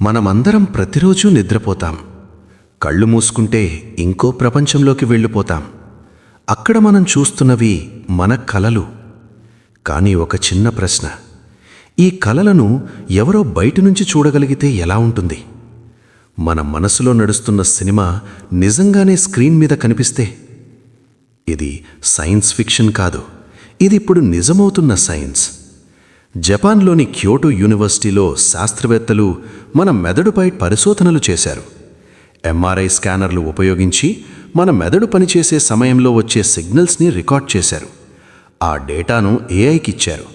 మనమందరం ప్రతిరోజూ నిద్రపోతాం. కళ్ళు మూసుకుంటే ఇంకో ప్రపంచంలోకి వెళ్ళిపోతాం. అక్కడ మనం చూస్తున్నవి మన కలలు. కానీ ఒక చిన్న ప్రశ్న, ఈ కలలను ఎవరో బయట నుంచి చూడగలిగితే ఎలా ఉంటుంది? మన మనసులో నడుస్తున్న సినిమా నిజంగానే స్క్రీన్ మీద కనిపిస్తే? ఇది సైన్స్ ఫిక్షన్ కాదు, ఇది ఇప్పుడు నిజమవుతున్న సైన్స్. జపాన్లోని క్యోటో యూనివర్సిటీలో శాస్త్రవేత్తలు మన మెదడుపై పరిశోధనలు చేశారు. ఎంఆర్ఐ స్కానర్లు ఉపయోగించి మన మెదడు పనిచేసే సమయంలో వచ్చే సిగ్నల్స్ని రికార్డ్ చేశారు. ఆ డేటాను ఏఐకిచ్చారు.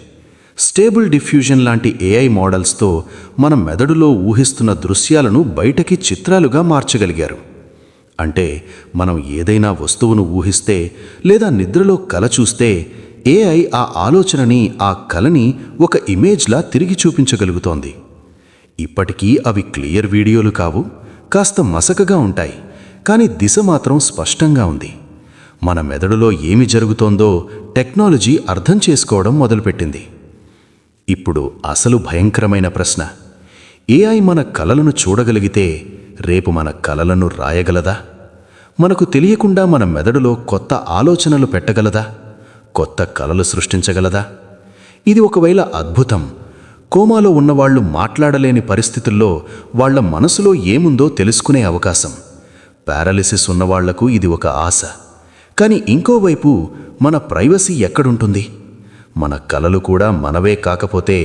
స్టేబుల్ డిఫ్యూజన్ లాంటి ఏఐ మోడల్స్తో మన మెదడులో ఊహిస్తున్న దృశ్యాలను బయటకి చిత్రాలుగా మార్చగలిగారు. అంటే మనం ఏదైనా వస్తువును ఊహిస్తే లేదా నిద్రలో కల చూస్తే ఏఐ ఆ ఆలోచనని, ఆ కలని ఒక ఇమేజ్లా తిరిగి చూపించగలుగుతోంది. ఇప్పటికీ అవి క్లియర్ వీడియోలు కావు, కాస్త మసకగా ఉంటాయి, కానీ దిశ మాత్రం స్పష్టంగా ఉంది. మన మెదడులో ఏమి జరుగుతోందో టెక్నాలజీ అర్థం చేసుకోవడం మొదలుపెట్టింది. ఇప్పుడు అసలు భయంకరమైన ప్రశ్న, ఏఐ మన కలలను చూడగలిగితే రేపు మన కలలను రాయగలదా? మనకు తెలియకుండా మన మెదడులో కొత్త ఆలోచనలు పెట్టగలదా? కొత్త కలలు సృష్టించగలదా? ఇది ఒకవేళ అద్భుతం. కోమాలో ఉన్నవాళ్లు మాట్లాడలేని పరిస్థితుల్లో వాళ్ల మనసులో ఏముందో తెలుసుకునే అవకాశం. పారాలిసిస్ ఉన్నవాళ్లకు ఇది ఒక ఆశ. కానీ ఇంకోవైపు మన ప్రైవసీ ఎక్కడుంటుంది? మన కలలు కూడా మనవే కాకపోతే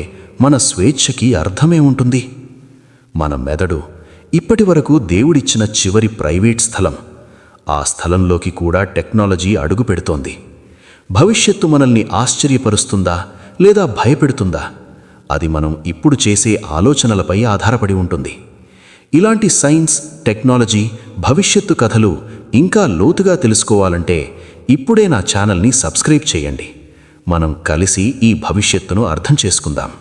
మన స్వేచ్ఛకి అర్థమే ఉంటుంది? మన మెదడు ఇప్పటి వరకు దేవుడిచ్చిన చివరి ప్రైవేట్ స్థలం. ఆ స్థలంలోకి కూడా టెక్నాలజీ అడుగు పెడుతోంది. భవిష్యత్తు మనల్ని ఆశ్చర్యపరుస్తుందా లేదా భయపెడుతుందా? అది మనం ఇప్పుడు చేసే ఆలోచనలపై ఆధారపడి ఉంటుంది. ఇలాంటి సైన్స్, టెక్నాలజీ, భవిష్యత్తు కథలు ఇంకా లోతుగా తెలుసుకోవాలంటే ఇప్పుడే నా ఛానల్ని సబ్స్క్రైబ్ చేయండి. మనం కలిసి ఈ భవిష్యత్తును అర్థం చేసుకుందాం.